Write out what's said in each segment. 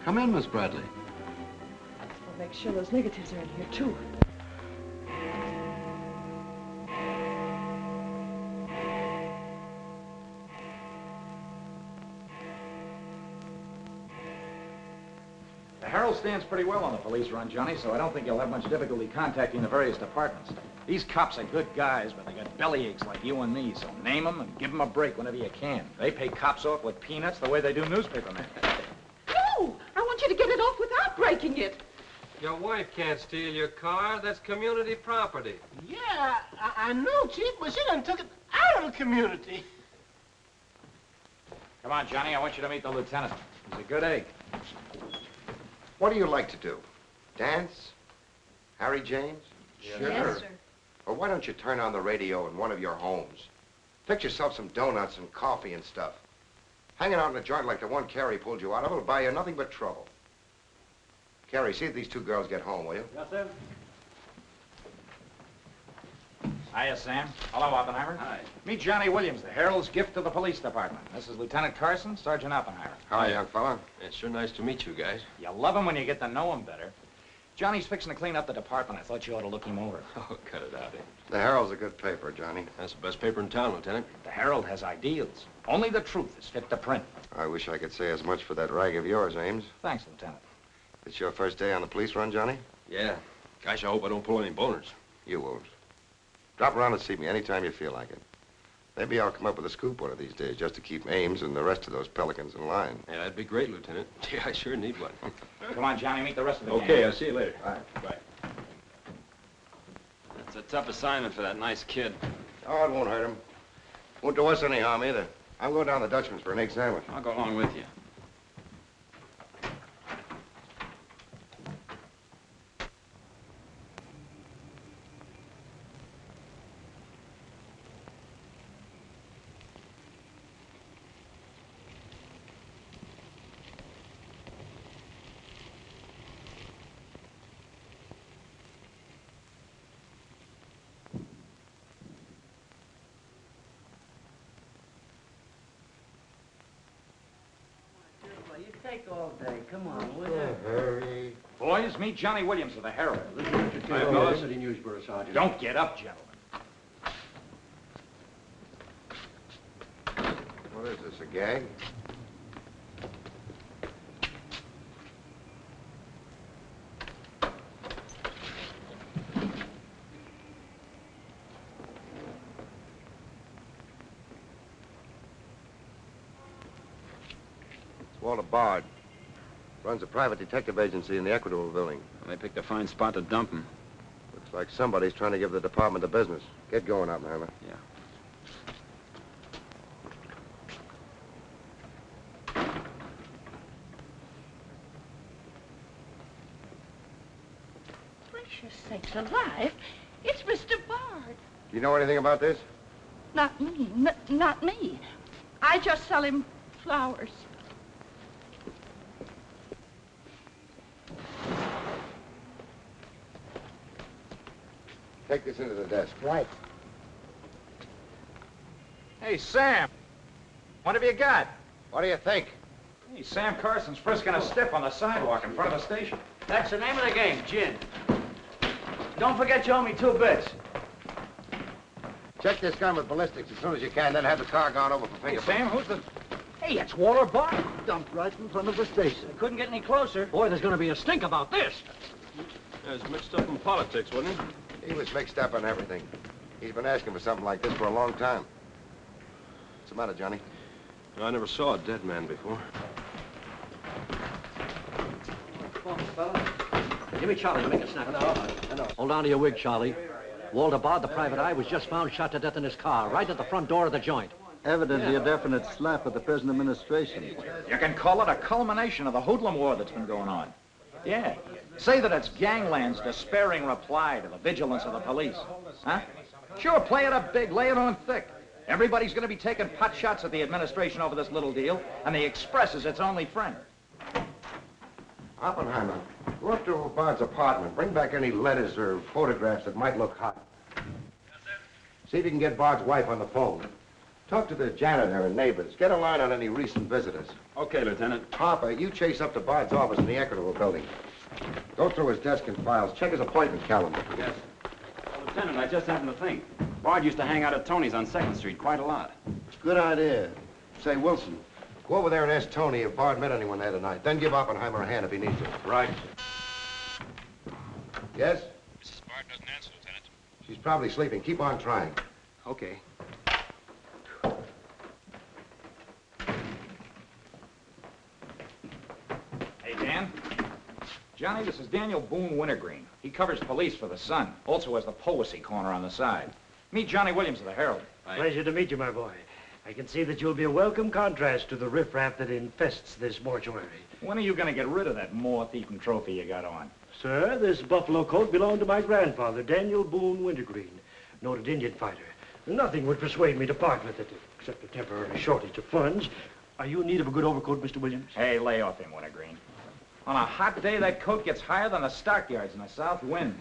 Come in, Miss Bradley. I'll make sure those negatives are in here, too. The Herald stands pretty well on the police run, Johnny, so I don't think you'll have much difficulty contacting the various departments. These cops are good guys, but they got bellyaches like you and me, so name them and give them a break whenever you can. They pay cops off with peanuts the way they do newspapermen. No! I want you to get it off without breaking it. Your wife can't steal your car. That's community property. Yeah, I know, Chief, but she done took it out of the community. Come on, Johnny, I want you to meet the lieutenant. He's a good egg. What do you like to do? Dance? Harry James? Sure. Yes, sir. Or why don't you turn on the radio in one of your homes? Fix yourself some donuts and coffee and stuff. Hanging out in a joint like the one Carrie pulled you out of will buy you nothing but trouble. Carrie, see if these two girls get home, will you? Yes, sir. Hiya, Sam. Hello, Oppenheimer. Hi. Meet Johnny Williams, the Herald's gift to the police department. This is Lieutenant Carson, Sergeant Oppenheimer. Hi, young fella. It's sure nice to meet you guys. You love him when you get to know him better. Johnny's fixing to clean up the department. I thought you ought to look him over. Oh, cut it out, eh? The Herald's a good paper, Johnny. That's the best paper in town, Lieutenant. The Herald has ideals. Only the truth is fit to print. I wish I could say as much for that rag of yours, Ames. Thanks, Lieutenant. It's your first day on the police run, Johnny? Yeah. Gosh, I hope I don't pull any boners. You won't. Drop around and see me anytime you feel like it. Maybe I'll come up with a scoop one of these days just to keep Ames and the rest of those pelicans in line. Yeah, that'd be great, Lieutenant. Gee, I sure need one. Come on, Johnny, meet the rest of the gang. Okay, I'll see you later. All right. Bye. That's a tough assignment for that nice kid. Oh, it won't hurt him. Won't do us any harm either. I'm going down to the Dutchman's for an egg sandwich. I'll go along with you. You take all day. Come on, will you? Hurry. Boys, meet Johnny Williams of the Herald. Hi, fellas. City Newsbureau, Sergeant. Don't get up, gentlemen. What is this, a gag? Walter Bard. Runs a private detective agency in the Equitable building. They picked a fine spot to dump him. Looks like somebody's trying to give the department the business. Get going, Oppenheimer. Yeah. Gracious sakes alive. It's Mr. Bard. Do you know anything about this? Not me. Not me. I just sell him flowers. Take this into the desk. Right. Hey, Sam. What have you got? What do you think? Hey, Sam Carson's frisking a stiff on the sidewalk in front of the station. That's the name of the game, gin. Don't forget you owe me 2 bits. Check this gun with ballistics as soon as you can, then have the car gone over for Hey, fingerprints. Sam, who's the... Hey, it's Walter Bard. Dumped right in front of the station. I couldn't get any closer. Boy, there's gonna be a stink about this. Yeah, it's mixed up in politics, wasn't he? He was mixed up on everything. He's been asking for something like this for a long time. What's the matter, Johnny? I never saw a dead man before. Come on, fella. Give me Charlie to make a snap. I know. Hold on to your wig, Charlie. Walter Bard, the private eye, was just found shot to death in his car, right at the front door of the joint. Evidently a definite slap at the present administration. You can call it a culmination of the hoodlum war that's been going on. Yeah. Say that it's gangland's despairing reply to the vigilance of the police. Huh? Sure, play it up big, lay it on thick. Everybody's going to be taking pot shots at the administration over this little deal, and the Express is its only friend. Oppenheimer, go up to Bard's apartment. Bring back any letters or photographs that might look hot. See if you can get Bard's wife on the phone. Talk to the janitor and neighbors. Get a line on any recent visitors. Okay, Lieutenant. Harper, you chase up to Bard's office in the Equitable building. Go through his desk and files. Check his appointment calendar. Yes. Well, Lieutenant, I just happened to think. Bard used to hang out at Tony's on 2nd Street quite a lot. Good idea. Say, Wilson, go over there and ask Tony if Bard met anyone there tonight. Then give Oppenheimer a hand if he needs it. Right. Yes? Mrs. Bard doesn't answer, Lieutenant. She's probably sleeping. Keep on trying. Okay. Hey, Dan. Johnny, this is Daniel Boone Wintergreen. He covers police for the Sun. Also has the Poesy Corner on the side. Meet Johnny Williams of the Herald. Pleasure to meet you, my boy. I can see that you'll be a welcome contrast to the riffraff that infests this mortuary. When are you going to get rid of that moth-eaten trophy you got on? Sir, this buffalo coat belonged to my grandfather, Daniel Boone Wintergreen, noted Indian fighter. Nothing would persuade me to part with it, except a temporary shortage of funds. Are you in need of a good overcoat, Mr. Williams? Hey, lay off him, Wintergreen. On a hot day, that coat gets higher than the stockyards in a south wind.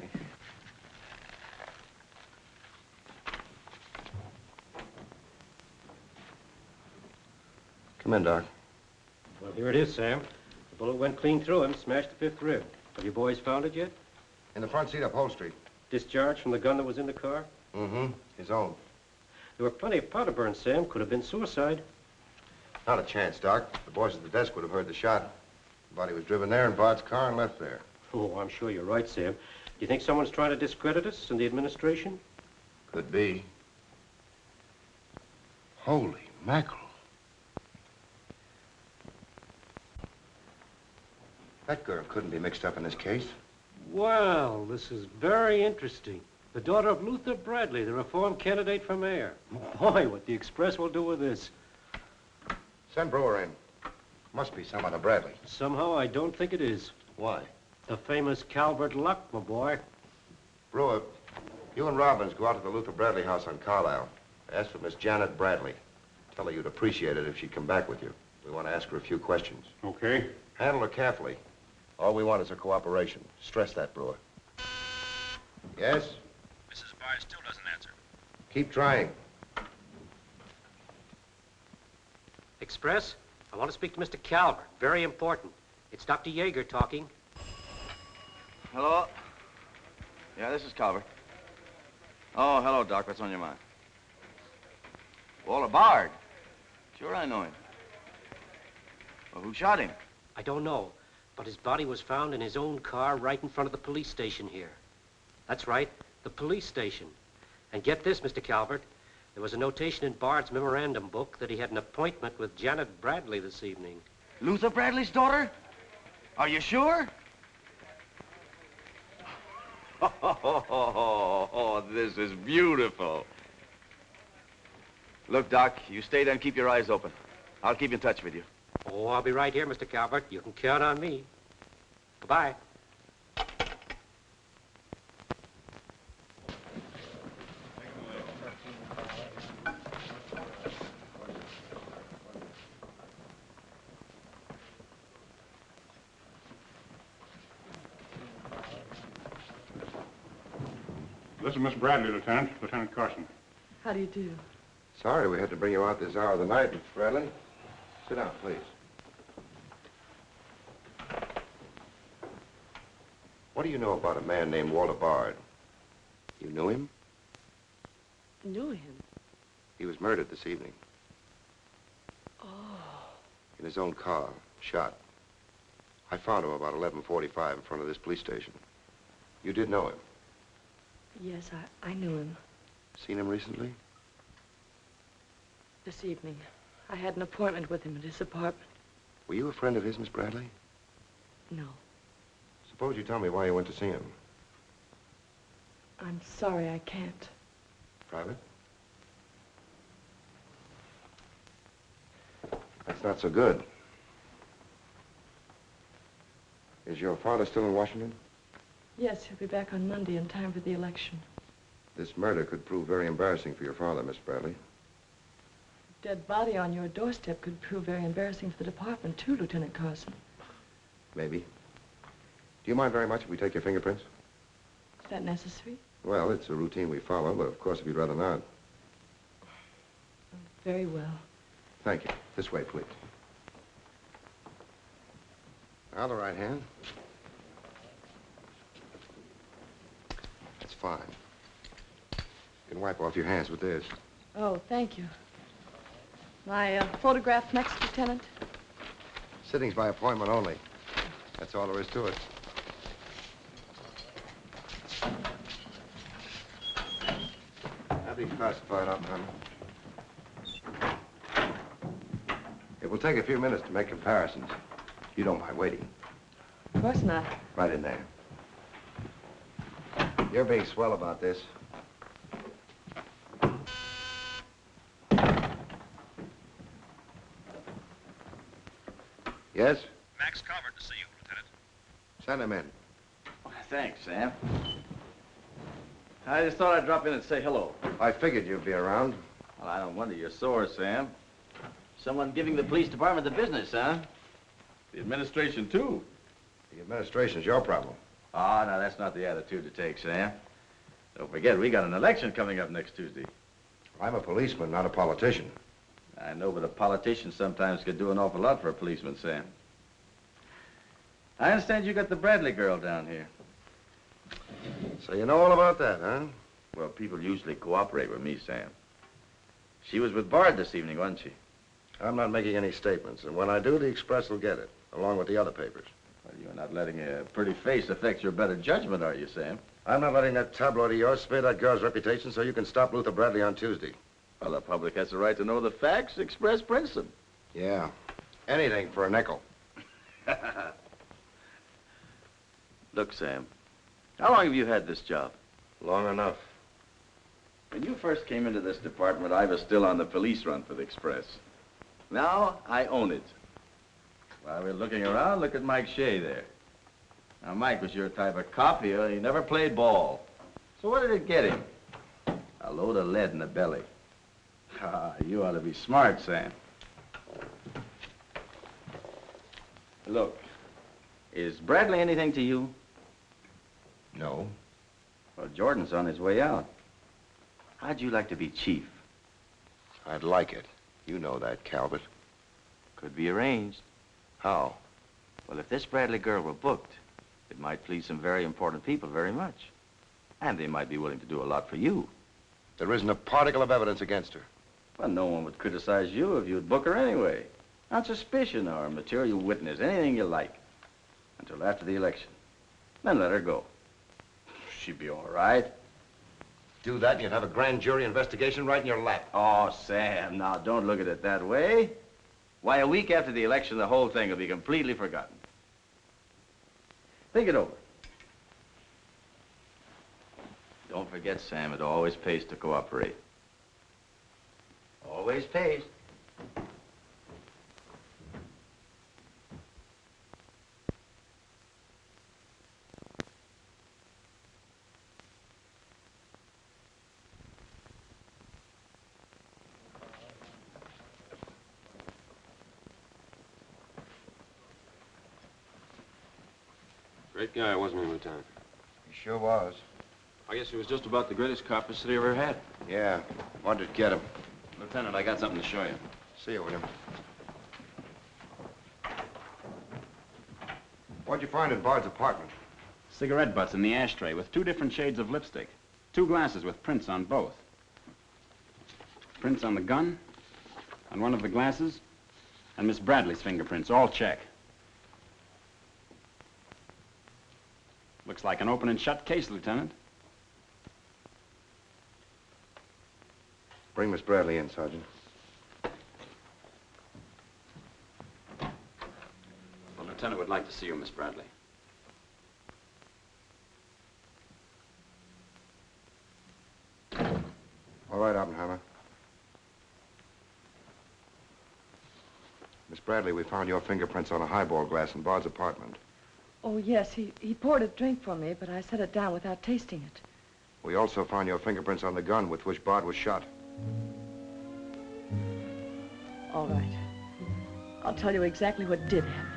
Come in, Doc. Well, here it is, Sam. The bullet went clean through him, smashed the 5th rib. Have you boys found it yet? In the front seat upholstery. Discharged from the gun that was in the car? Mm-hmm. His own. There were plenty of powder burns, Sam. Could have been suicide. Not a chance, Doc. The boys at the desk would have heard the shot. The body was driven there in Bard's car and left there. Oh, I'm sure you're right, Sam. Do you think someone's trying to discredit us in the administration? Could be. Holy mackerel. That girl couldn't be mixed up in this case. Well, this is very interesting. The daughter of Luther Bradley, the reform candidate for mayor. Boy, what the Express will do with this. Send Brewer in. Must be some other Bradley. Somehow, I don't think it is. Why? The famous Calvert Luck, my boy. Brewer, you and Robbins go out to the Luther Bradley house on Carlisle. Ask for Miss Janet Bradley. Tell her you'd appreciate it if she'd come back with you. We want to ask her a few questions. Okay. Handle her carefully. All we want is her cooperation. Stress that, Brewer. Yes? Mrs. Bard still doesn't answer. Keep trying. Express, I want to speak to Mr. Calvert. Very important. It's Dr. Yeager talking. Hello? Yeah, this is Calvert. Oh, hello, Doc. What's on your mind? Walter Bard. Sure, I know him. Well, who shot him? I don't know, but his body was found in his own car right in front of the police station here. That's right, the police station. And get this, Mr. Calvert. There was a notation in Bard's memorandum book that he had an appointment with Janet Bradley this evening. Luther Bradley's daughter? Are you sure? Oh, this is beautiful. Look, Doc, you stay there and keep your eyes open. I'll keep in touch with you. Oh, I'll be right here, Mr. Calvert. You can count on me. Goodbye. This is Miss Bradley, Lieutenant. Lieutenant Carson. How do you do? Sorry we had to bring you out this hour of the night, Miss Bradley. Sit down, please. What do you know about a man named Walter Bard? You knew him? Knew him? He was murdered this evening. Oh. In his own car, shot. I found him about 11:45 in front of this police station. You did know him? Yes, I knew him. Seen him recently? This evening. I had an appointment with him at his apartment. Were you a friend of his, Miss Bradley? No. Suppose you tell me why you went to see him. I'm sorry I can't. Private? That's not so good. Is your father still in Washington? Yes, he'll be back on Monday in time for the election. This murder could prove very embarrassing for your father, Miss Bradley. Dead body on your doorstep could prove very embarrassing for the department, too, Lieutenant Carson. Maybe. Do you mind very much if we take your fingerprints? Is that necessary? Well, it's a routine we follow, but of course, if you'd rather not. Very well. Thank you. This way, please. Now the right hand. That's fine. You can wipe off your hands with this. Oh, thank you. My photograph next, Lieutenant? Sittings by appointment only. That's all there is to it. That'll be classified up, Hammer. It will take a few minutes to make comparisons. You don't mind waiting. Of course not. Right in there. You're being swell about this. Yes? Max Calvert to see you, Lieutenant. Send him in. Thanks, Sam. I just thought I'd drop in and say hello. I figured you'd be around. Well, I don't wonder you're sore, Sam. Someone giving the police department the business, huh? The administration, too. The administration's your problem. Ah, now that's not the attitude to take, Sam. Don't forget, we got an election coming up next Tuesday. I'm a policeman, not a politician. I know, but a politician sometimes could do an awful lot for a policeman, Sam. I understand you got the Bradley girl down here. So you know all about that, huh? Well, people usually cooperate with me, Sam. She was with Bard this evening, wasn't she? I'm not making any statements, and when I do, the Express will get it, along with the other papers. Well, you're not letting a pretty face affect your better judgment, are you, Sam? I'm not letting that tabloid of yours smear that girl's reputation so you can stop Luther Bradley on Tuesday. Well, the public has the right to know the facts. Express prints them. Yeah. Anything for a nickel. Look, Sam, how long have you had this job? Long enough. When you first came into this department, I was still on the police run for the Express. Now, I own it. While we're looking around, look at Mike Shea there. Now, Mike was your type of cop here. He never played ball. So what did it get him? A load of lead in the belly. Ah, you ought to be smart, Sam. Look, is Bradley anything to you? No. Well, Jordan's on his way out. How'd you like to be chief? I'd like it. You know that, Calvert. Could be arranged. How? Well, if this Bradley girl were booked, it might please some very important people very much. And they might be willing to do a lot for you. There isn't a particle of evidence against her. Well, no one would criticize you if you'd book her anyway. On suspicion or material witness, anything you like. Until after the election. Then let her go. She'd be all right. Do that and you'd have a grand jury investigation right in your lap. Oh, Sam, now don't look at it that way. Why, a week after the election, the whole thing will be completely forgotten. Think it over. Don't forget, Sam, it always pays to cooperate. Always pays. Great guy, wasn't he, Lieutenant? He sure was. I guess he was just about the greatest cop the city ever had. Yeah. What did get him? Lieutenant, I got something to show you. See you, William. What'd you find in Bard's apartment? Cigarette butts in the ashtray with 2 different shades of lipstick. 2 glasses with prints on both. Prints on the gun, on one of the glasses, and Miss Bradley's fingerprints, all check. Looks like an open and shut case, Lieutenant. Bring Miss Bradley in, Sergeant. The Lieutenant would like to see you, Miss Bradley. All right, Oppenheimer. Miss Bradley, we found your fingerprints on a highball glass in Bard's apartment. Oh, yes, he poured a drink for me, but I set it down without tasting it. We also found your fingerprints on the gun with which Bard was shot. All right. I'll tell you exactly what did happen.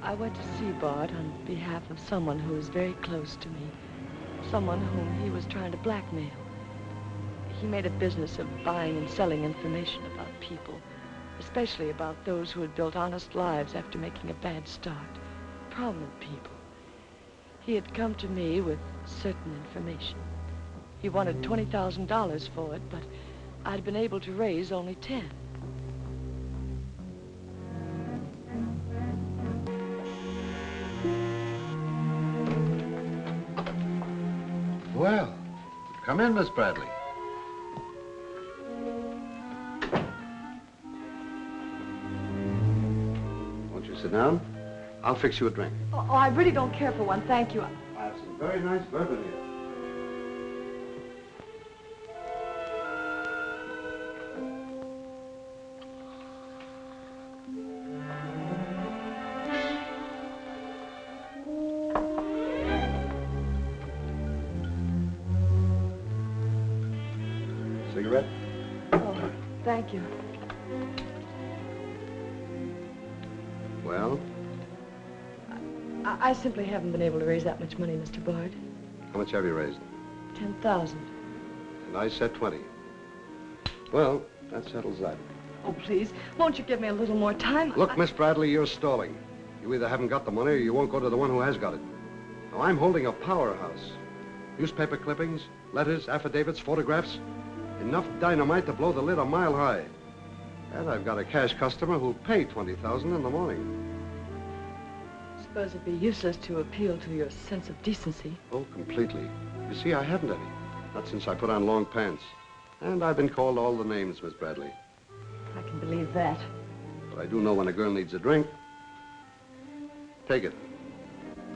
I went to see Bard on behalf of someone who is very close to me. someone whom he was trying to blackmail. He made a business of buying and selling information about people, especially about those who had built honest lives after making a bad start. Prominent people. He had come to me with certain information. He wanted $20,000 for it, but I'd been able to raise only 10. Well, come in, Miss Bradley. Won't you sit down? I'll fix you a drink. Oh, I really don't care for one, thank you. I have some very nice bourbon here. Cigarette? Oh, thank you. Well, I simply haven't been able to raise that much money, Mr. Bard. how much have you raised? 10,000. And I said 20. Well, that settles that. Oh, please, won't you give me a little more time? Look, Miss Bradley, you're stalling. You either haven't got the money or you won't go to the one who has got it. Now, I'm holding a powerhouse. Newspaper clippings, letters, affidavits, photographs. Enough dynamite to blow the lid a mile high. And I've got a cash customer who'll pay $20,000 in the morning. I suppose it'd be useless to appeal to your sense of decency. Oh, completely. You see, I haven't any. Not since I put on long pants. And I've been called all the names, Miss Bradley. I can believe that. But I do know when a girl needs a drink. Take it.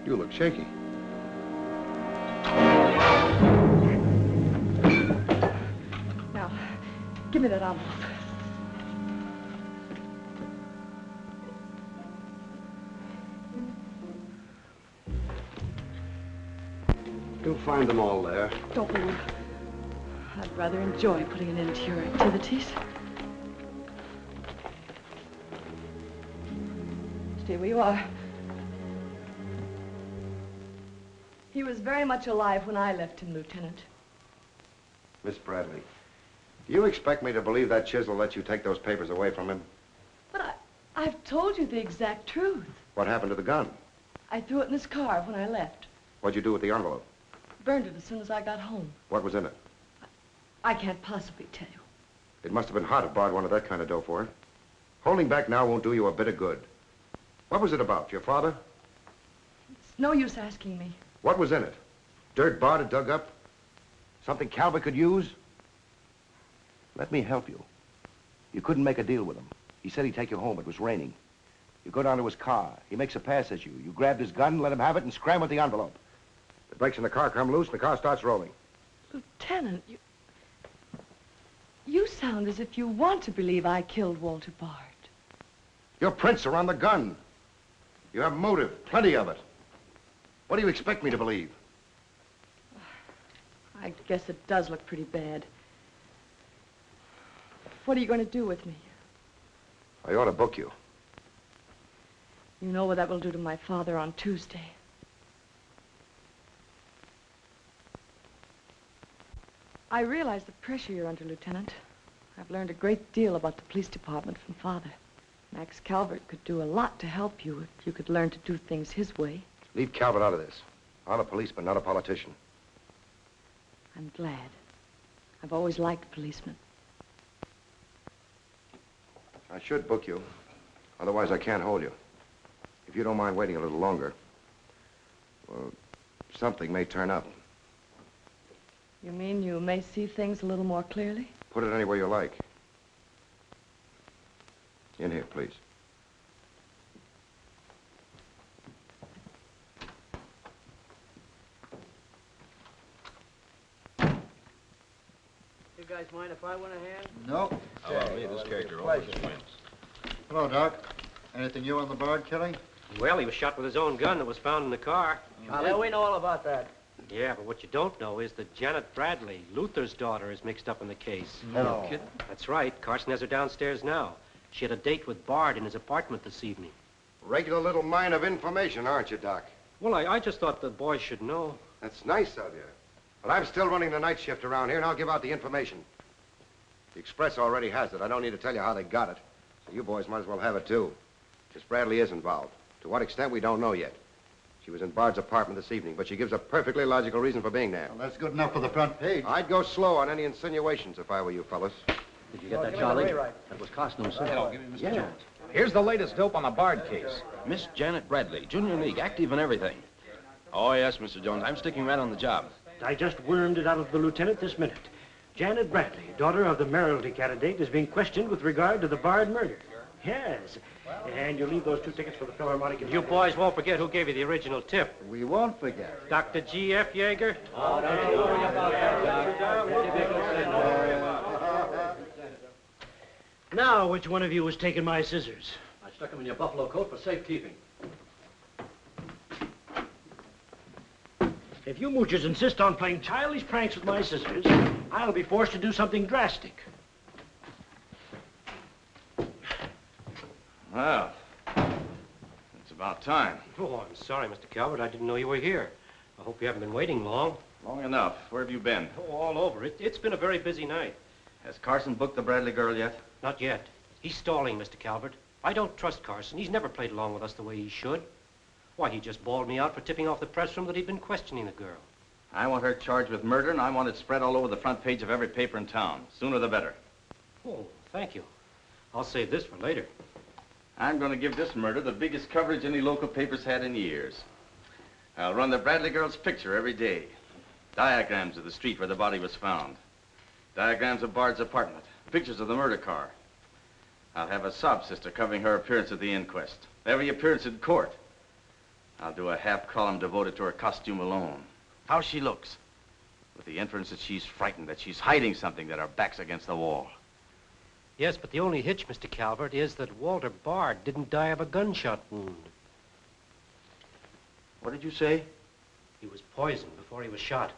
You look shaky. Now, give me that envelope. You'll find them all there. Don't move. I'd rather enjoy putting an end to your activities. Stay where you are. He was very much alive when I left him, Lieutenant. Miss Bradley, do you expect me to believe that Chisel let you take those papers away from him? But I've told you the exact truth. What happened to the gun? I threw it in his car when I left. What'd you do with the envelope? Burned it as soon as I got home. What was in it? I can't possibly tell you. It must have been hot if Bard wanted that kind of dough for it. Holding back now won't do you a bit of good. What was it about? Your father? It's no use asking me. What was in it? Dirt Bard had dug up? Something Calvert could use? Let me help you. You couldn't make a deal with him. He said he'd take you home. It was raining. You go down to his car. He makes a pass at you. You grabbed his gun, let him have it, and scram with the envelope. The brakes in the car come loose, and the car starts rolling. Lieutenant, you sound as if you want to believe I killed Walter Bard. Your prints are on the gun. You have motive, plenty of it. What do you expect me to believe? I guess it does look pretty bad. What are you going to do with me? I ought to book you. You know what that will do to my father on Tuesday. I realize the pressure you're under, Lieutenant. I've learned a great deal about the police department from Father. Max Calvert could do a lot to help you if you could learn to do things his way. Leave Calvert out of this. I'm a policeman, not a politician. I'm glad. I've always liked policemen. I should book you. Otherwise, I can't hold you. If you don't mind waiting a little longer, well, something may turn up. You mean you may see things a little more clearly? Put it anywhere you like. In here, please. You guys mind if I went ahead? No. Hello, this character always wins. Hello, Doc. Anything new on the Bard killing? Well, he was shot with his own gun that was found in the car. Yeah, we know all about that. Yeah, but what you don't know is that Janet Bradley, Luther's daughter, is mixed up in the case. No. Kidding? That's right. Carson has her downstairs now. She had a date with Bard in his apartment this evening. Regular little mine of information, aren't you, Doc? Well, I just thought the boys should know. That's nice of you. But I'm still running the night shift around here, and I'll give out the information. The Express already has it. I don't need to tell you how they got it. So you boys might as well have it, too. Miss Bradley is involved. To what extent, we don't know yet. She was in Bard's apartment this evening, but she gives a perfectly logical reason for being there. Well, that's good enough for the front page. I'd go slow on any insinuations if I were you fellas. Did you get that, Charlie? That was Carson himself. Hello, give me Mr. Jones. Here's the latest dope on the Bard case. Miss Janet Bradley, Junior League, active and everything. Oh, yes, Mr. Jones. I'm sticking right on the job. I just wormed it out of the lieutenant this minute. Janet Bradley, daughter of the mayoralty candidate, is being questioned with regard to the Bard murder. Yes. And you leave those 2 tickets for the Philharmonic. You boys won't forget who gave you the original tip. We won't forget. Dr. G.F. Yeager? Oh, don't you worry about that, Doc. Now, which one of you has taken my scissors? I stuck them in your buffalo coat for safekeeping. If you moochers insist on playing childish pranks with my scissors, I'll be forced to do something drastic. Well, it's about time. Oh, I'm sorry, Mr. Calvert. I didn't know you were here. I hope you haven't been waiting long. Long enough. Where have you been? Oh, all over. It's been a very busy night. Has Carson booked the Bradley girl yet? Not yet. He's stalling, Mr. Calvert. I don't trust Carson. He's never played along with us the way he should. Why, he just bawled me out for tipping off the press room that he'd been questioning the girl. I want her charged with murder, and I want it spread all over the front page of every paper in town. Sooner the better. Oh, thank you. I'll save this for later. I'm going to give this murder the biggest coverage any local paper's had in years. I'll run the Bradley girl's picture every day. Diagrams of the street where the body was found. Diagrams of Bard's apartment. Pictures of the murder car. I'll have a sob sister covering her appearance at the inquest. Every appearance in court. I'll do a half column devoted to her costume alone. How she looks. With the inference that she's frightened, that she's hiding something, that her back's against the wall. Yes, but the only hitch, Mr. Calvert, is that Walter Bard didn't die of a gunshot wound. What did you say? He was poisoned before he was shot.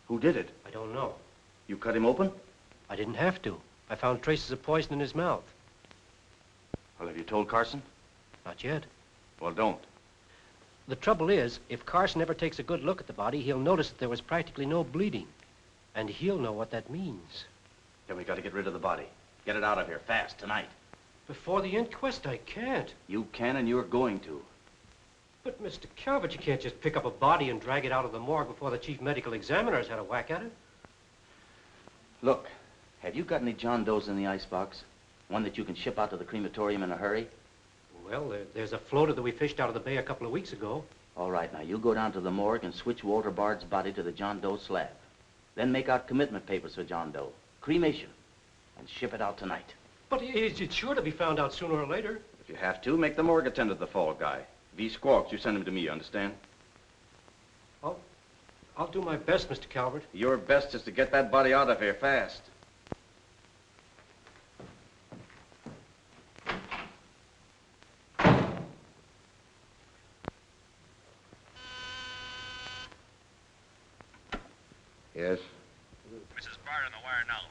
Who did it? I don't know. You cut him open? I didn't have to. I found traces of poison in his mouth. Well, have you told Carson? Not yet. Well, don't. The trouble is, if Carson ever takes a good look at the body, he'll notice that there was practically no bleeding. And he'll know what that means. Then we got to get rid of the body. Get it out of here, fast, tonight. Before the inquest, I can't. You can, and you're going to. But, Mr. Calvert, you can't just pick up a body and drag it out of the morgue before the chief medical examiner's had a whack at it. Look, have you got any John Does in the icebox? One that you can ship out to the crematorium in a hurry? Well, there's a floater that we fished out of the bay a couple of weeks ago. All right, now you go down to the morgue and switch Walter Bard's body to the John Doe slab. Then make out commitment papers for John Doe. Cremation. And ship it out tonight. But it's sure to be found out sooner or later. If you have to, make the morgue attend to the fall guy. If he squawks, you send him to me, you understand? I'll do my best, Mr. Calvert. Your best is to get that body out of here fast. Yes? Mrs. Bard on the wire now,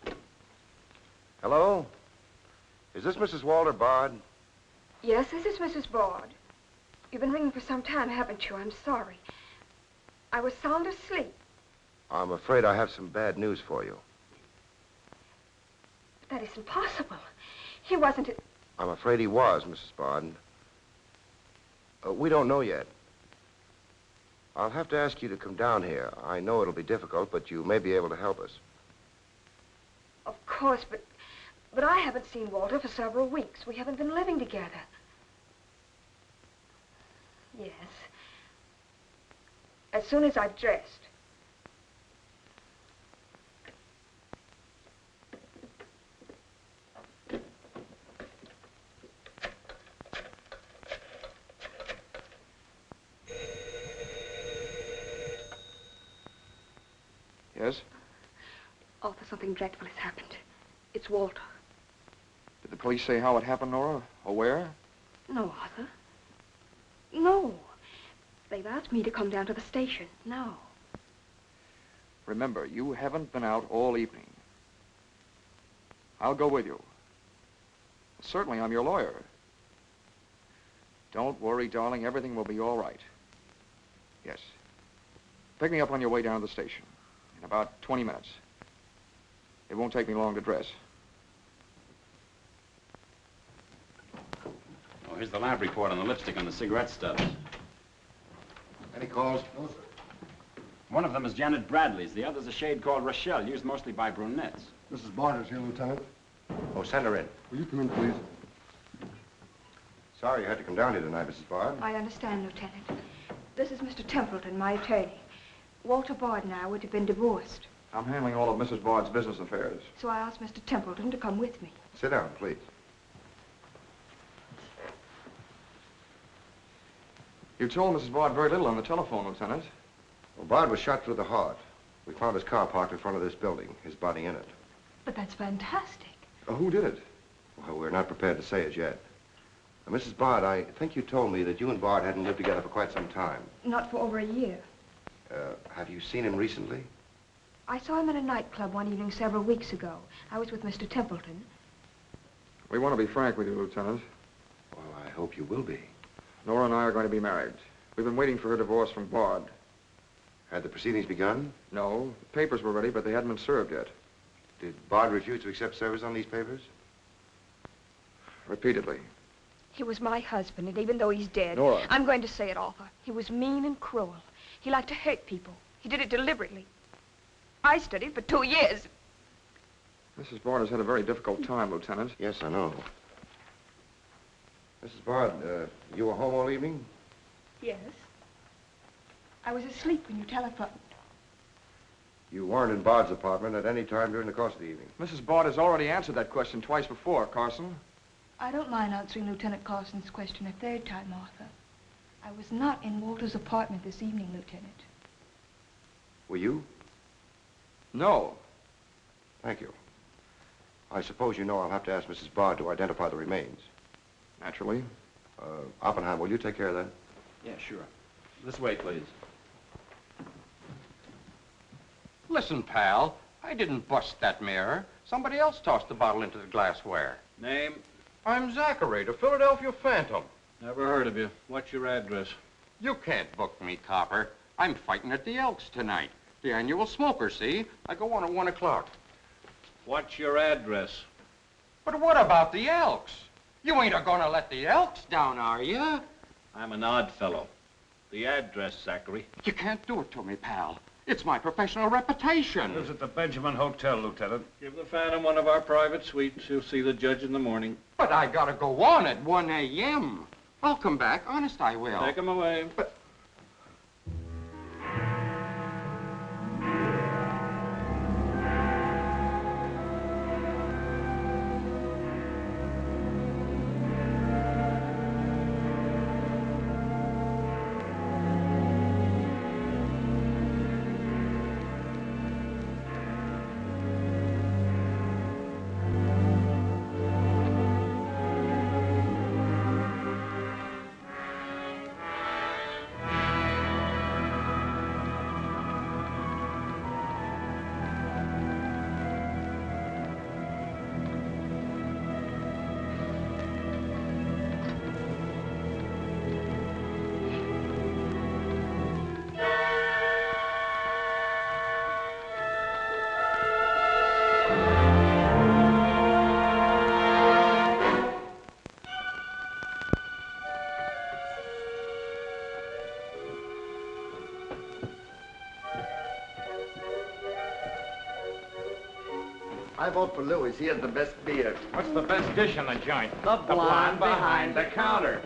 Lieutenant. Hello? Is this Mrs. Walter Bard? Yes, this is Mrs. Bard. You've been ringing for some time, haven't you? I'm sorry. I was sound asleep. I'm afraid I have some bad news for you. But that isn't possible. He wasn't... I'm afraid he was, Mrs. Bard. We don't know yet. I'll have to ask you to come down here. I know it'll be difficult, but you may be able to help us. Of course, but I haven't seen Walter for several weeks. We haven't been living together. Yes. As soon as I've dressed. Yes? Arthur, something dreadful has happened. It's Walter. Did the police say how it happened, Nora? Or where? No, Arthur. No. They've asked me to come down to the station. No. Remember, you haven't been out all evening. I'll go with you. Certainly, I'm your lawyer. Don't worry, darling. Everything will be all right. Yes. Pick me up on your way down to the station in about 20 minutes. It won't take me long to dress. Oh, here's the lab report on the lipstick on the cigarette stubs. Any calls? No, sir. One of them is Janet Bradley's. The other's a shade called Rochelle, used mostly by brunettes. Mrs. Barter's here, Lieutenant. Oh, send her in. Will you come in, please? Sorry you had to come down here tonight, Mrs. Bard. I understand, Lieutenant. This is Mr. Templeton, my attorney. Walter Bard and I would have been divorced, I'm handling all of Mrs. Bard's business affairs. so I asked Mr. Templeton to come with me. Sit down, please. You told Mrs. Bard very little on the telephone, Lieutenant. Well, Bard was shot through the heart. We found his car parked in front of this building, his body in it. But that's fantastic. Who did it? Well, we're not prepared to say it yet. Now, Mrs. Bard, I think you told me that you and Bard hadn't lived together for quite some time. Not for over a year. Have you seen him recently? I saw him in a nightclub one evening several weeks ago. I was with Mr. Templeton. We want to be frank with you, Lieutenant. Well, I hope you will be. Nora and I are going to be married. We've been waiting for her divorce from Bard. Had the proceedings begun? No, the papers were ready, but they hadn't been served yet. Did Bard refuse to accept service on these papers? Repeatedly. He was my husband, and even though he's dead, Nora. I'm going to say it, Arthur. He was mean and cruel. He liked to hurt people. He did it deliberately. I studied for 2 years. Mrs. Bard has had a very difficult time, Lieutenant. Yes, I know. Mrs. Bard, you were home all evening? Yes. I was asleep when you telephoned. You weren't in Bard's apartment at any time during the course of the evening? Mrs. Bard has already answered that question twice before, Carson. I don't mind answering Lieutenant Carson's question a third time, Arthur. I was not in Walter's apartment this evening, Lieutenant. Were you? No. Thank you. I suppose you know I'll have to ask Mrs. Bard to identify the remains. Naturally. Oppenheim, will you take care of that? Yeah, sure. This way, please. Listen, pal, I didn't bust that mirror. Somebody else tossed the bottle into the glassware. Name? I'm Zachary, the Philadelphia Phantom. Never heard of you. What's your address? You can't book me, copper. I'm fighting at the Elks tonight. The annual smoker, see? I go on at 1 o'clock. What's your address? But what about the Elks? You ain't a-gonna let the Elks down, are you? I'm an odd fellow. The address, Zachary. You can't do it to me, pal. It's my professional reputation. Lives at the Benjamin Hotel, Lieutenant. Give the Phantom one of our private suites. He'll see the judge in the morning. But I gotta go on at 1 a.m. I'll come back. Honest, I will. Take him away. But... I vote for Louis. He has the best beer. What's the best dish in the joint? The blonde behind the counter.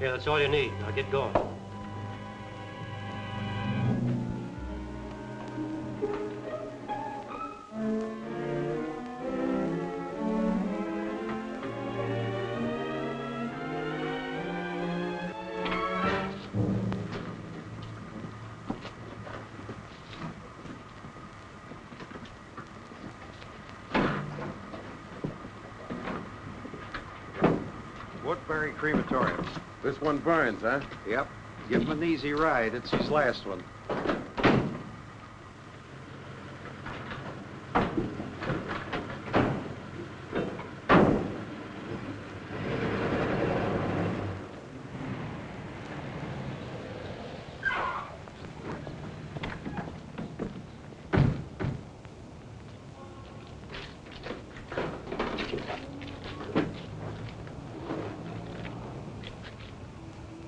Okay, that's all you need. Now get going. Woodbury Crematorium. This one burns, huh? Yep. Give him an easy ride. It's his last one.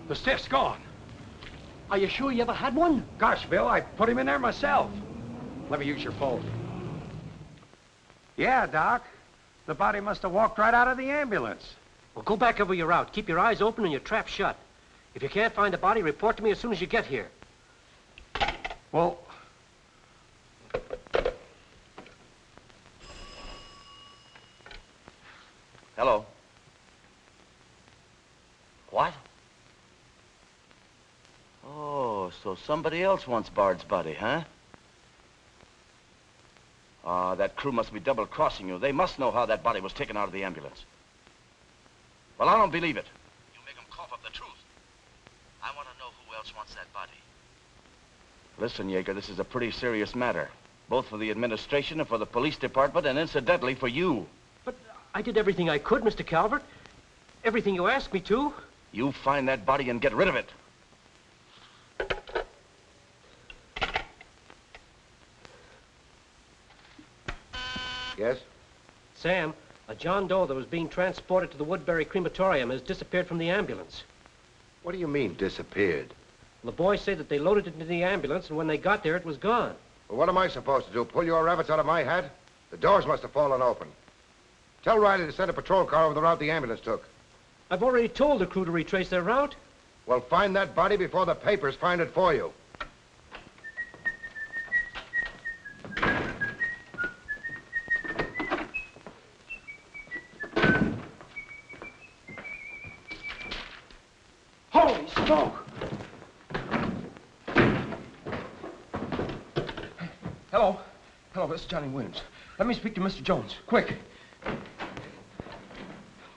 The stiff's gone. Are you sure you ever had one? Gosh, Bill, I put him in there myself. Let me use your phone. Yeah, Doc. The body must have walked right out of the ambulance. Well, go back over your route. Keep your eyes open and your trap shut. If you can't find the body, report to me as soon as you get here. Well... Hello. What? Oh, so somebody else wants Bard's body, huh? Ah, that crew must be double-crossing you. They must know how that body was taken out of the ambulance. Well, I don't believe it. You make them cough up the truth. I want to know who else wants that body. Listen, Yeager, this is a pretty serious matter. Both for the administration and for the police department, and incidentally for you. But I did everything I could, Mr. Calvert. Everything you asked me to. You find that body and get rid of it. Yes? Sam, a John Doe that was being transported to the Woodbury Crematorium has disappeared from the ambulance. What do you mean, disappeared? The boys say that they loaded it into the ambulance, and when they got there, it was gone. Well, what am I supposed to do, pull your rabbits out of my hat? The doors must have fallen open. Tell Riley to send a patrol car over the route the ambulance took. I've already told the crew to retrace their route. Well, find that body before the papers find it for you. Holy smoke! Hello. Hello, this is Johnny Williams. Let me speak to Mr. Jones, quick.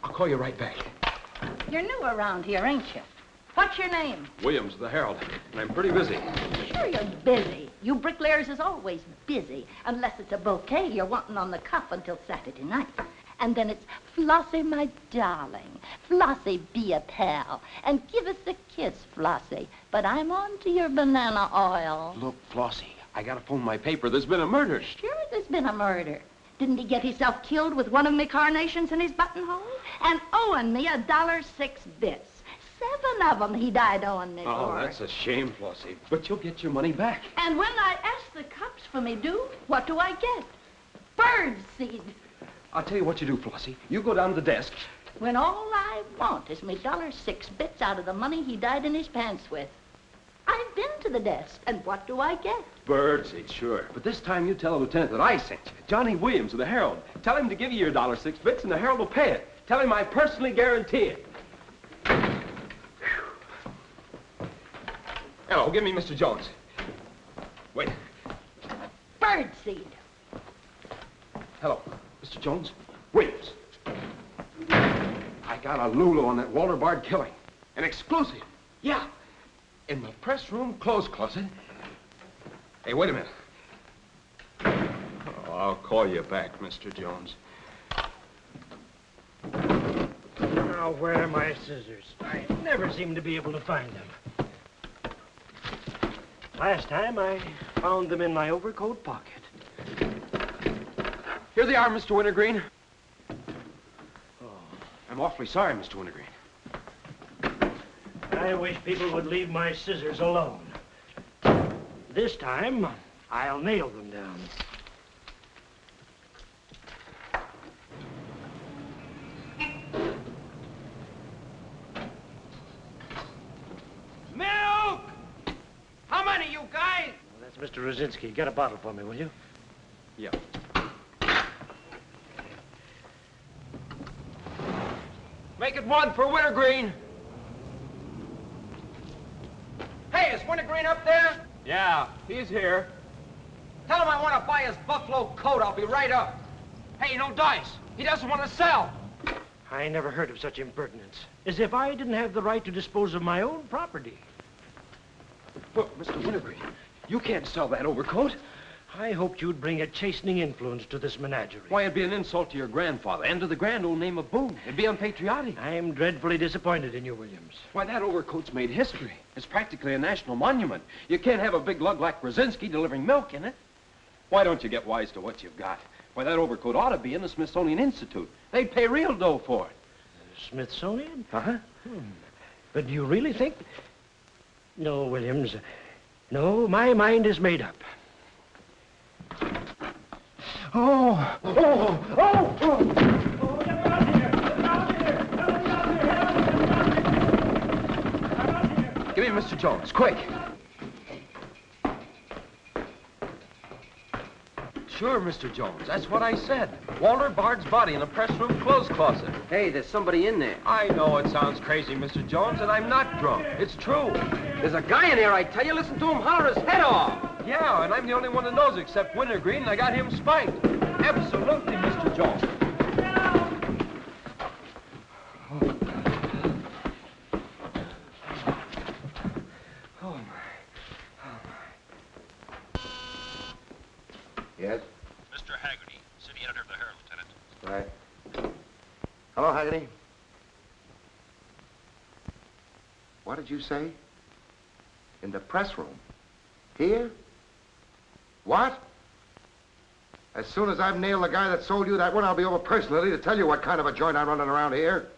I'll call you right back. You're new around here, ain't you? What's your name? Williams, the Herald, and I'm pretty busy. Sure you're busy. You bricklayers is always busy, unless it's a bouquet you're wanting on the cuff until Saturday night. And then it's, Flossie, my darling, Flossie, be a pal, and give us a kiss, Flossie. But I'm on to your banana oil. Look, Flossie, I gotta phone my paper. There's been a murder. Sure there's been a murder. Didn't he get himself killed with one of me carnations in his buttonhole? And owing me $1.06 bits. 7 of them he died owing me Oh, for. that's a shame, Flossie. But you'll get your money back. And when I ask the cops for me due, what do I get? Bird seed. I'll tell you what you do, Flossie. You go down to the desk. When all I want is me $1.06 bits out of the money he died in his pants with. I've been to the desk, and what do I get? Birdseed, sure. But this time you tell the lieutenant that I sent you. Johnny Williams of the Herald. Tell him to give you your $1.06 bits, and the Herald will pay it. Tell him I personally guarantee it. Hello, give me Mr. Jones. Wait. Birdseed. Hello, Mr. Jones. Williams. I got a Lulu on that Walter Bard killing. An exclusive. Yeah. In the press room clothes closet. Hey, wait a minute. Oh, I'll call you back, Mr. Jones. Now, where are my scissors? I never seem to be able to find them. Last time, I found them in my overcoat pocket. Here they are, Mr. Wintergreen. Oh, I'm awfully sorry, Mr. Wintergreen. I wish people would leave my scissors alone. This time, I'll nail them down. Mr. Rosinski, get a bottle for me, will you? Yeah. Make it one for Wintergreen. Hey, is Wintergreen up there? Yeah, he's here. Tell him I want to buy his buffalo coat. I'll be right up. Hey, no dice. He doesn't want to sell. I never heard of such impertinence. As if I didn't have the right to dispose of my own property. Look, Mr. Wintergreen, you can't sell that overcoat. I hoped you'd bring a chastening influence to this menagerie. Why, it'd be an insult to your grandfather and to the grand old name of Boone. It'd be unpatriotic. I'm dreadfully disappointed in you, Williams. Why, that overcoat's made history. It's practically a national monument. You can't have a big lug like Brzezinski delivering milk in it. Why don't you get wise to what you've got? Why, that overcoat ought to be in the Smithsonian Institute. They'd pay real dough for it. Smithsonian? Uh-huh. But do you really think... No, Williams. No, my mind is made up. Oh! Oh! Oh! Oh! Give me Mr. Jones, quick. Sure, Mr. Jones. That's what I said. Walter Bard's body in the press room clothes closet. Hey, there's somebody in there. I know it sounds crazy, Mr. Jones, and I'm not drunk. It's true. There's a guy in there, I tell you. Listen to him holler his head off. Yeah, and I'm the only one that knows except Wintergreen, and I got him spiked. Absolutely, Mr. Jones. Yes? Mr. Haggerty, city editor of the Herald, Lieutenant. Right. Hello, Haggerty. What did you say? In the press room? Here? What? As soon as I've nailed the guy that sold you that one, I'll be over personally to tell you what kind of a joint I'm running around here.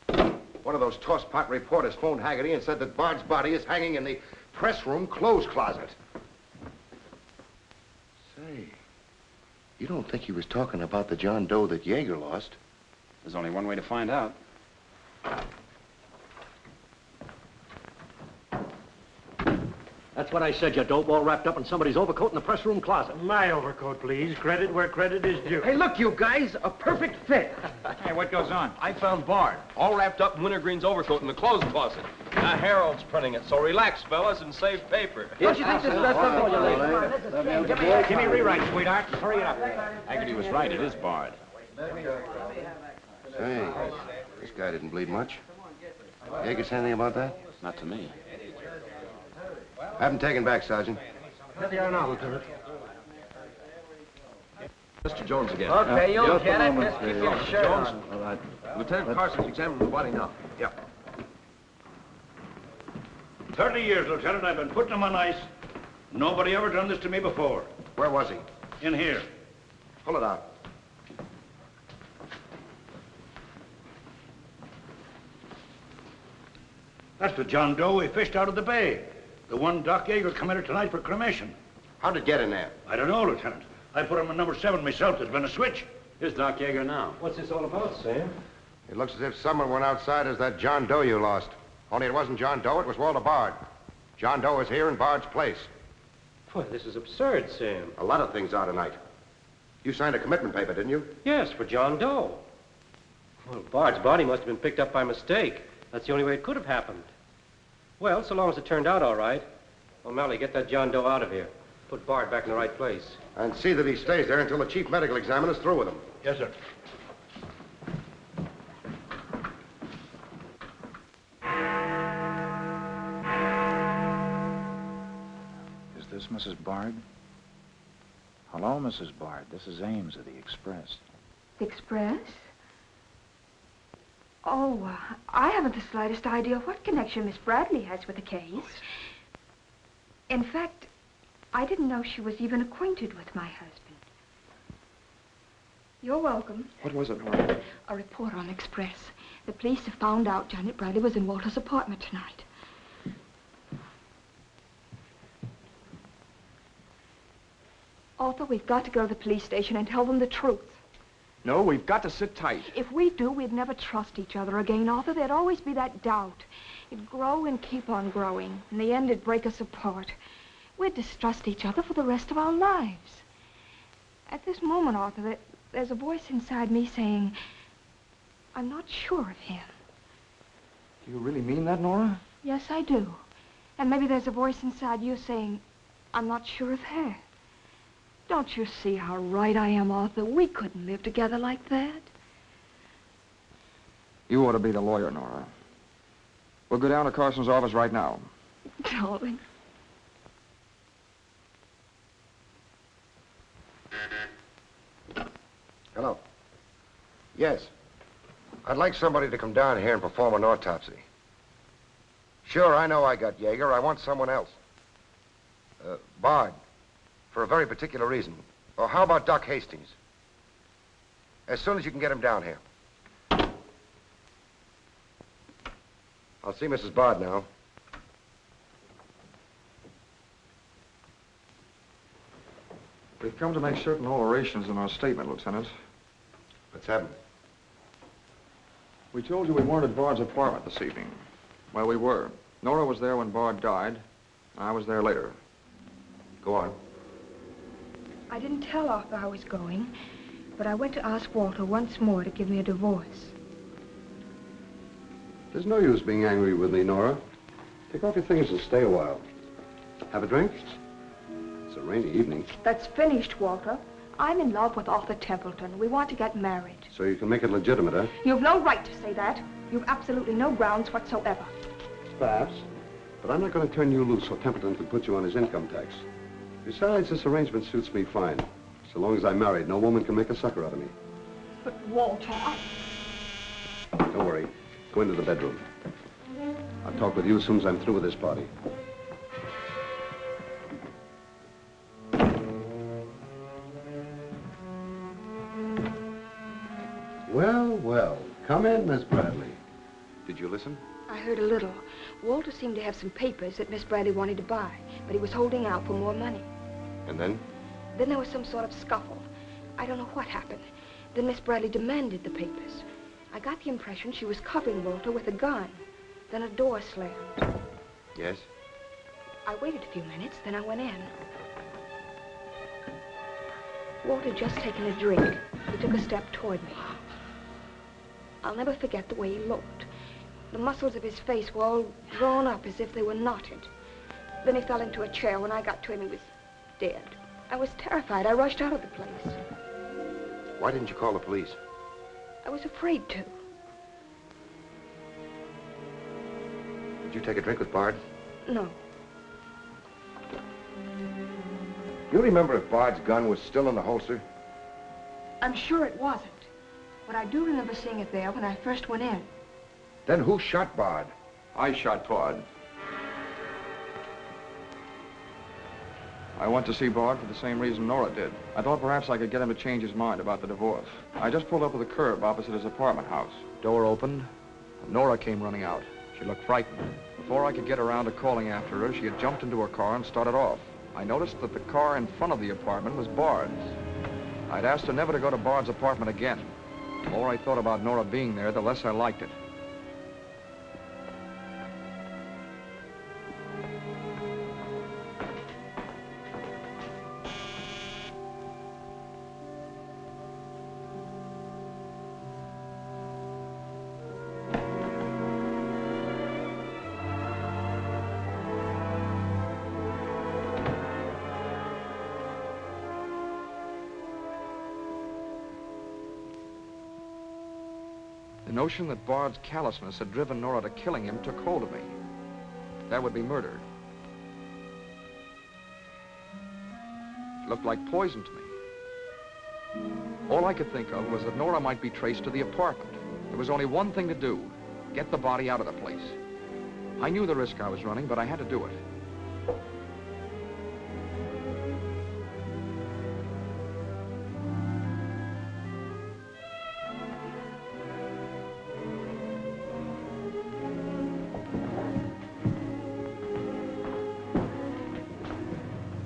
One of those tosspot reporters phoned Haggerty and said that Bard's body is hanging in the press room clothes closet. Say, you don't think he was talking about the John Doe that Yeager lost? There's only one way to find out. That's what I said, you dope, all wrapped up in somebody's overcoat in the press room closet. My overcoat, please. Credit where credit is due. Hey, look, you guys, a perfect fit. Hey, what goes on? I found Bard, all wrapped up in Wintergreen's overcoat in the clothes closet. The Herald's printing it, so relax, fellas, and save paper. Don't you think this is best up for you, ladies? Give me a rewrite, sweetheart. Hurry it up. Haggerty was right. It is Bard. Say, this guy didn't bleed much. Yeager say anything about that? Not to me. Have him taken back, Sergeant. Here they are now, Lieutenant. Mr. Jones again. Okay, you'll get it. Just keep your shirt Jones. on. All right. Lieutenant Carson's examining the body now. Yeah. 30 years, Lieutenant. I've been putting them on ice. Nobody ever done this to me before. Where was he? In here. Pull it out. That's the John Doe we fished out of the bay. The one Doc Yeager committed tonight for cremation. How'd it get in there? I don't know, Lieutenant. I put him in number 7 myself. There's been a switch. Here's Doc Yeager now. What's this all about, Sam? It looks as if someone went outside as that John Doe you lost. Only it wasn't John Doe, it was Walter Bard. John Doe is here in Bard's place. Boy, this is absurd, Sam. A lot of things are tonight. You signed a commitment paper, didn't you? Yes, for John Doe. Well, Bard's body must have been picked up by mistake. That's the only way it could have happened. Well, so long as it turned out all right. O'Malley, get that John Doe out of here. Put Bard back in the right place. And see that he stays there until the chief medical examiner's through with him. Yes, sir. Is this Mrs. Bard? Hello, Mrs. Bard. This is Ames of the Express. The Express? Oh, I haven't the slightest idea what connection Miss Bradley has with the case. In fact, I didn't know she was even acquainted with my husband. You're welcome. What was it, Nora? A report on Express. The police have found out Janet Bradley was in Walter's apartment tonight. Arthur, we've got to go to the police station and tell them the truth. No, we've got to sit tight. If we do, we'd never trust each other again, Arthur. There'd always be that doubt. It'd grow and keep on growing. In the end, it'd break us apart. We'd distrust each other for the rest of our lives. At this moment, Arthur, there's a voice inside me saying, I'm not sure of him. Do you really mean that, Nora? Yes, I do. And maybe there's a voice inside you saying, I'm not sure of her. Don't you see how right I am, Arthur? We couldn't live together like that. You ought to be the lawyer, Nora. We'll go down to Carson's office right now. Darling. Hello. Yes. I'd like somebody to come down here and perform an autopsy. Sure, I know I got Yeager. I want someone else. Bard. For a very particular reason. Or how about Doc Hastings? As soon as you can get him down here. I'll see Mrs. Bard now. We've come to make certain alterations in our statement, Lieutenant. What's happened? We told you we weren't at Bard's apartment this evening. Well, we were. Nora was there when Bard died. I was there later. Go on. I didn't tell Arthur I was going, but I went to ask Walter once more to give me a divorce. There's no use being angry with me, Nora. Take off your things and stay a while. Have a drink? It's a rainy evening. That's finished, Walter. I'm in love with Arthur Templeton. We want to get married. So you can make it legitimate, huh? You've no right to say that. You've absolutely no grounds whatsoever. Perhaps. But I'm not going to turn you loose so Templeton can put you on his income tax. Besides, this arrangement suits me fine. So long as I'm married, no woman can make a sucker out of me. But, Walter, Don't worry. Go into the bedroom. I'll talk with you as soon as I'm through with this party. Well, well. Come in, Miss Bradley. Did you listen? I heard a little. Walter seemed to have some papers that Miss Bradley wanted to buy, but he was holding out for more money. And then? Then there was some sort of scuffle. I don't know what happened. Then Miss Bradley demanded the papers. I got the impression she was covering Walter with a gun. Then a door slammed. Yes? I waited a few minutes, then I went in. Walter had just taken a drink. He took a step toward me. I'll never forget the way he looked. The muscles of his face were all drawn up as if they were knotted. Then he fell into a chair. When I got to him, he was dead. I was terrified. I rushed out of the place. Why didn't you call the police? I was afraid to. Did you take a drink with Bard? No. You remember if Bard's gun was still in the holster? I'm sure it wasn't. But I do remember seeing it there when I first went in. Then who shot Bard? I shot Bard. I went to see Bard for the same reason Nora did. I thought perhaps I could get him to change his mind about the divorce. I just pulled up at the curb opposite his apartment house. Door opened, and Nora came running out. She looked frightened. Before I could get around to calling after her, she had jumped into her car and started off. I noticed that the car in front of the apartment was Bard's. I'd asked her never to go to Bard's apartment again. The more I thought about Nora being there, the less I liked it. The notion that Bard's callousness had driven Nora to killing him took hold of me. That would be murder. It looked like poison to me. All I could think of was that Nora might be traced to the apartment. There was only one thing to do: get the body out of the place. I knew the risk I was running, but I had to do it.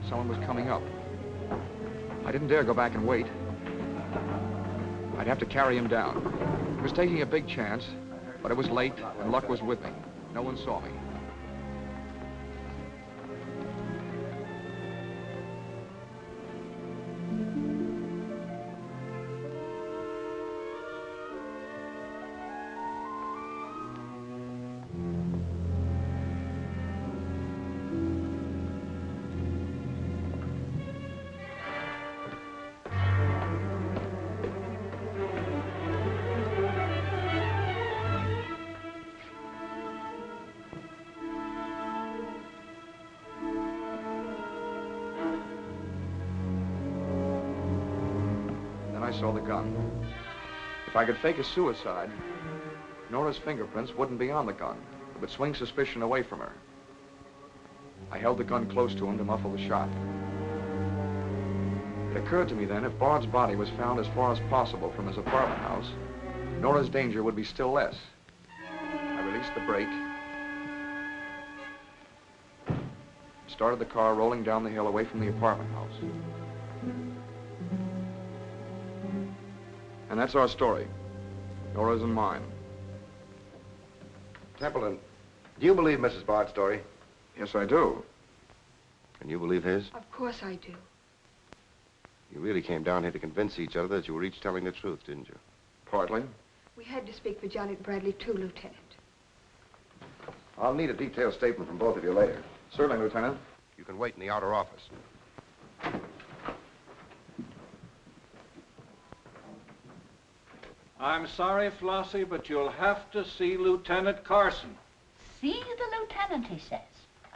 Someone was coming up. I didn't dare go back and wait. I'd have to carry him down. He was taking a big chance, but it was late and luck was with me. No one saw me. saw the gun. If I could fake a suicide, Nora's fingerprints wouldn't be on the gun. It would swing suspicion away from her. I held the gun close to him to muffle the shot. It occurred to me then, if Bard's body was found as far as possible from his apartment house, Nora's danger would be still less. I released the brake, started the car rolling down the hill away from the apartment house. And that's our story. Nora's and mine. Templeton, do you believe Mrs. Bard's story? Yes, I do. Can you believe his? Of course I do. You really came down here to convince each other that you were each telling the truth, didn't you? Partly. We had to speak for Janet Bradley, too, Lieutenant. I'll need a detailed statement from both of you later. Certainly, Lieutenant. You can wait in the outer office. I'm sorry, Flossie, but you'll have to see Lieutenant Carson. See the lieutenant, he says.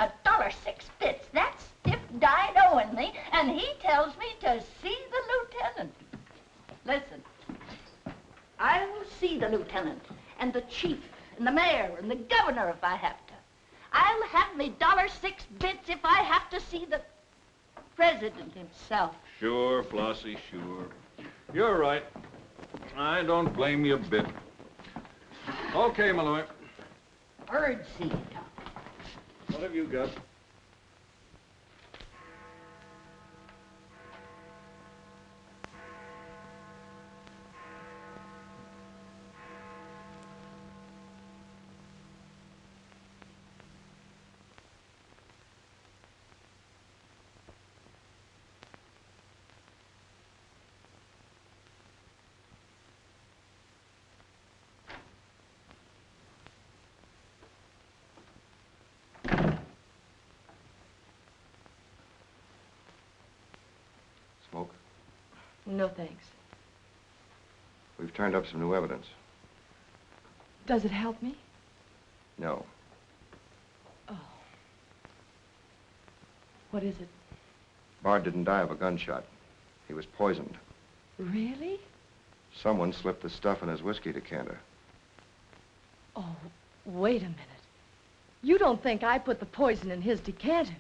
$1.06. That's stiff died owing me, and he tells me to see the lieutenant. Listen, I will see the lieutenant, and the chief, and the mayor, and the governor if I have to. I'll have me $1.06 if I have to see the president himself. Sure, Flossie, sure. You're right. I don't blame you a bit. Okay, Malloy. Bird seed. What have you got? Smoke? No, thanks. We've turned up some new evidence. Does it help me? No. Oh. What is it? Bard didn't die of a gunshot. He was poisoned. Really? Someone slipped the stuff in his whiskey decanter. Oh, wait a minute. You don't think I put the poison in his decanter?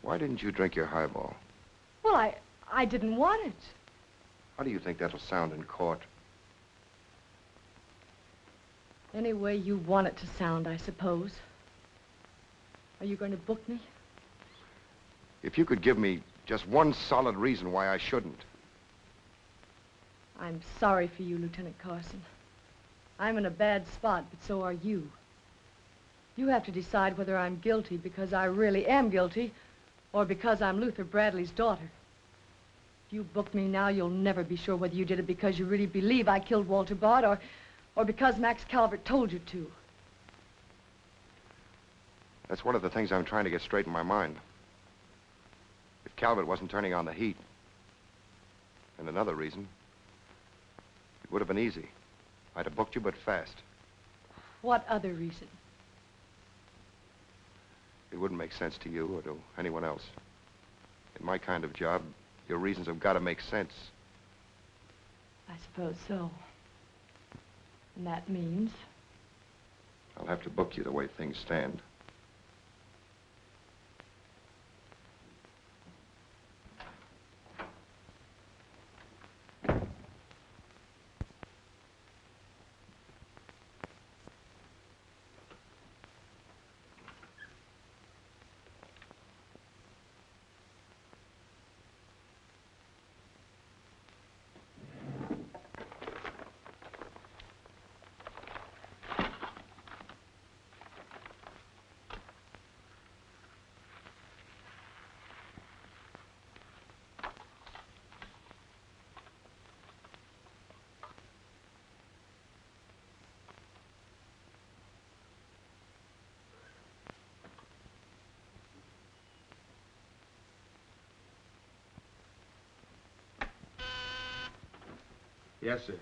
Why didn't you drink your highball? Well, I didn't want it. How do you think that'll sound in court? Any way you want it to sound, I suppose. Are you going to book me? If you could give me just one solid reason why I shouldn't. I'm sorry for you, Lieutenant Carson. I'm in a bad spot, but so are you. You have to decide whether I'm guilty because I really am guilty or because I'm Luther Bradley's daughter. If you book me now, you'll never be sure whether you did it because you really believe I killed Walter Bard or because Max Calvert told you to. That's one of the things I'm trying to get straight in my mind. If Calvert wasn't turning on the heat, and another reason, it would have been easy. I'd have booked you, but fast. What other reason? It wouldn't make sense to you or to anyone else. In my kind of job, your reasons have got to make sense. I suppose so. And that means? I'll have to book you the way things stand. Yes, sir.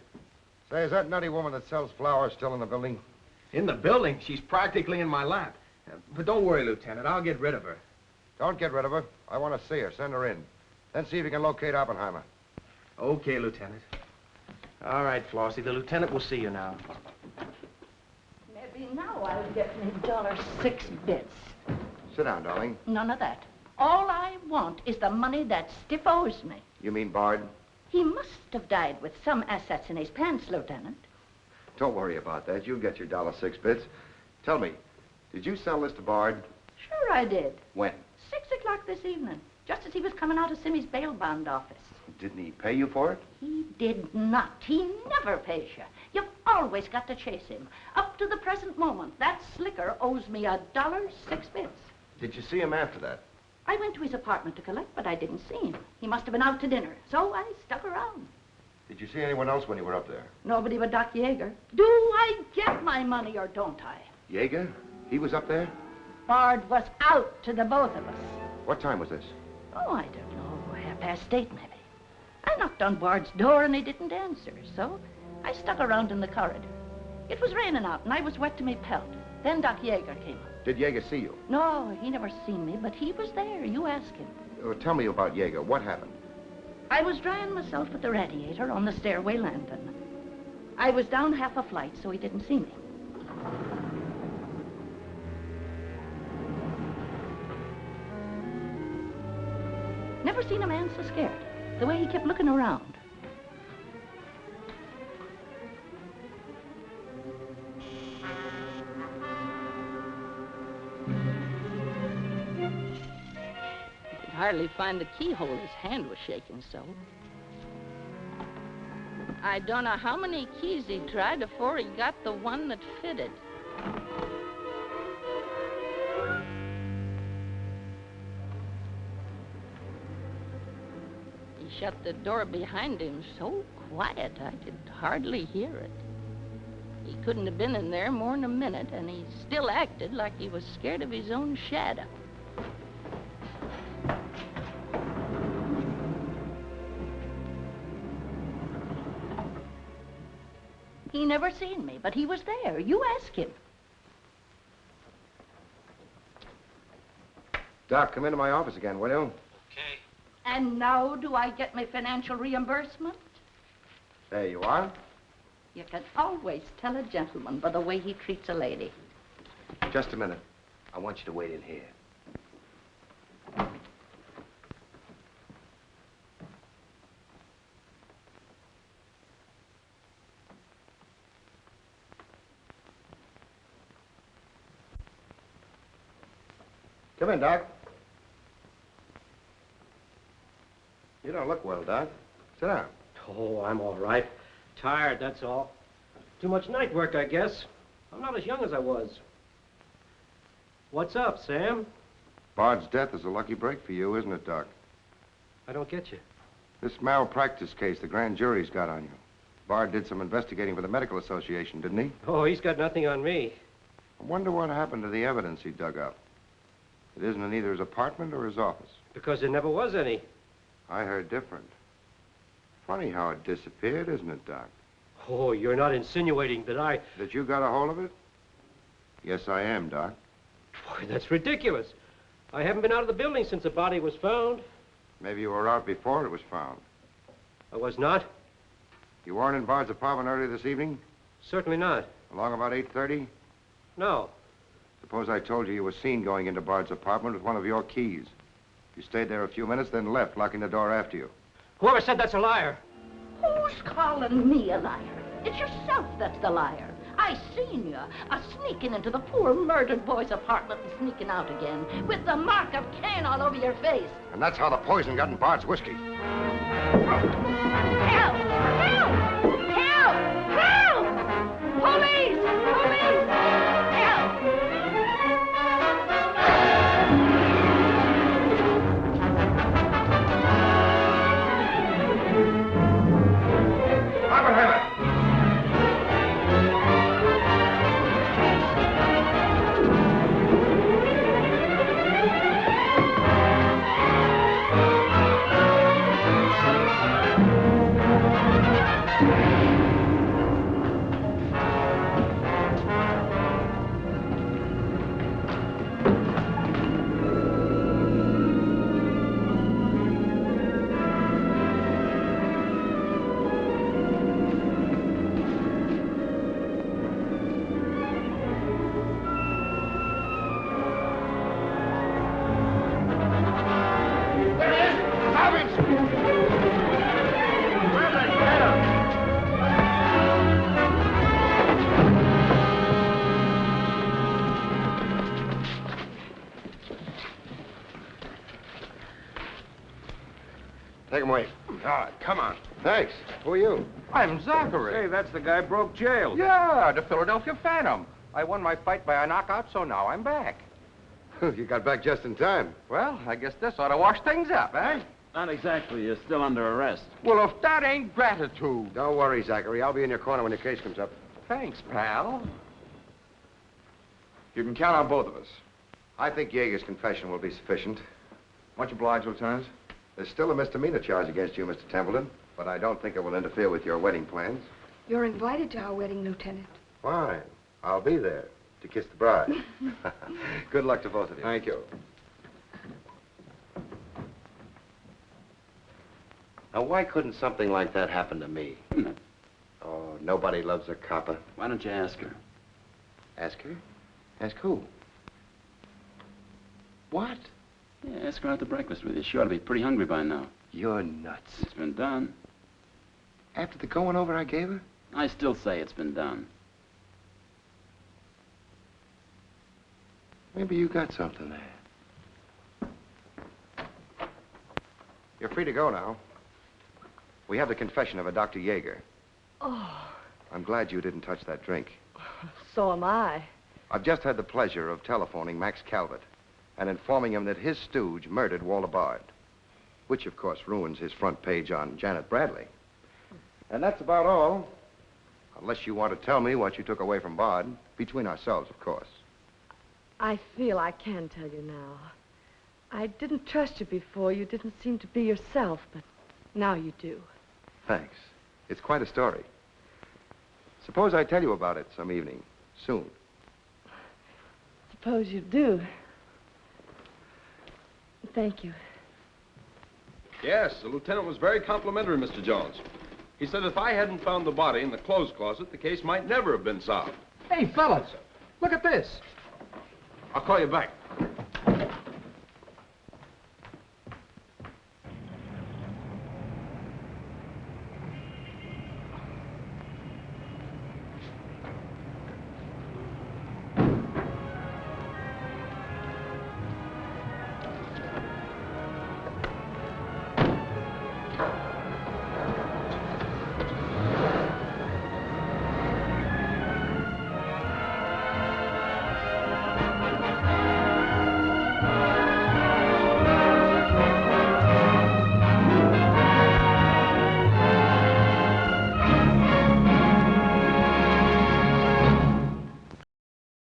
Say, is that nutty woman that sells flowers still in the building? In the building? She's practically in my lap. But don't worry, Lieutenant. I'll get rid of her. Don't get rid of her. I want to see her. Send her in. Then see if you can locate Oppenheimer. Okay, Lieutenant. All right, Flossie. The lieutenant will see you now. Maybe now I'll get me $6. Sit down, darling. None of that. All I want is the money that Stiff owes me. You mean Bard? He must have died with some assets in his pants, Lieutenant. Don't worry about that. You'll get your $6. Tell me, did you sell this to Bard? Sure I did. When? 6 o'clock this evening, just as he was coming out of Simmy's bail bond office. Didn't he pay you for it? He did not. He never pays you. You've always got to chase him. Up to the present moment, that slicker owes me $1.06. Did you see him after that? I went to his apartment to collect, but I didn't see him. He must have been out to dinner, so I stuck around. Did you see anyone else when you were up there? Nobody but Doc Yeager. Do I get my money or don't I? Yeager? He was up there? Bard was out to the both of us. What time was this? Oh, I don't know, 8:30 maybe. I knocked on Bard's door and he didn't answer, so I stuck around in the corridor. It was raining out and I was wet to me pelt. Then Doc Yeager came up. Did Yeager see you? No, he never seen me, but he was there. You ask him. Tell me about Yeager. What happened? I was drying myself at the radiator on the stairway landing. I was down half a flight, so he didn't see me. Never seen a man so scared. The way he kept looking around. Hardly find the keyhole. His hand was shaking so. I don't know how many keys he tried before he got the one that fitted. He shut the door behind him so quiet I could hardly hear it. He couldn't have been in there more than a minute, and he still acted like he was scared of his own shadow. He never seen me, but he was there. You ask him. Doc, come into my office again, will you? Okay. And now do I get my financial reimbursement? There you are. You can always tell a gentleman by the way he treats a lady. Just a minute. I want you to wait in here. Come in, Doc. You don't look well, Doc. Sit down. Oh, I'm all right. Tired, that's all. Too much night work, I guess. I'm not as young as I was. What's up, Sam? Bard's death is a lucky break for you, isn't it, Doc? I don't get you. This malpractice case the grand jury's got on you. Bard did some investigating for the Medical Association, didn't he? Oh, he's got nothing on me. I wonder what happened to the evidence he dug up. It isn't in either his apartment or his office. Because there never was any. I heard different. Funny how it disappeared, isn't it, Doc? Oh, you're not insinuating that I... That you got a hold of it? Yes, I am, Doc. Boy, that's ridiculous. I haven't been out of the building since the body was found. Maybe you were out before it was found. I was not? You weren't in Bard's apartment earlier this evening? Certainly not. Along about 8:30? No. Suppose I told you you were seen going into Bard's apartment with one of your keys. You stayed there a few minutes, then left, locking the door after you. Whoever said that's a liar? Who's calling me a liar? It's yourself that's the liar. I seen you sneaking into the poor murdered boy's apartment and sneaking out again with the mark of Cain all over your face. And that's how the poison got in Bard's whiskey. Help! Help! Help! Help! Police! Police! Help! him wait. All right, come on. Thanks. Who are you? I'm Zachary. Hey, that's the guy broke jail. Yeah, the Philadelphia Phantom. I won my fight by a knockout, so now I'm back. You got back just in time. Well, I guess this ought to wash things up, eh? Not exactly. You're still under arrest. Well, if that ain't gratitude. Don't worry, Zachary. I'll be in your corner when your case comes up. Thanks, pal. You can count on both of us. I think Yeager's confession will be sufficient. Much obliged, Lieutenant. There's still a misdemeanor charge against you, Mr. Templeton, but I don't think it will interfere with your wedding plans. You're invited to our wedding, Lieutenant. Fine. I'll be there to kiss the bride. Good luck to both of you. Thank you. Now, why couldn't something like that happen to me? Oh, nobody loves a copper. Why don't you ask her? Ask her? Ask who? What? Yeah, ask her out to breakfast with you. She ought to be pretty hungry by now. You're nuts. It's been done. After the going over I gave her? I still say it's been done. Maybe you got something there. You're free to go now. We have the confession of a Dr. Yeager. Oh, I'm glad you didn't touch that drink. so am I. I've just had the pleasure of telephoning Max Calvert and informing him that his stooge murdered Walter Bard, which, of course, ruins his front page on Janet Bradley. And that's about all, unless you want to tell me what you took away from Bard, between ourselves, of course. I feel I can tell you now. I didn't trust you before. You didn't seem to be yourself, but now you do. Thanks. It's quite a story. Suppose I tell you about it some evening, soon. Suppose you do. Thank you. Yes, the lieutenant was very complimentary, Mr. Jones. He said if I hadn't found the body in the clothes closet, the case might never have been solved. Hey, fellas, look at this. I'll call you back.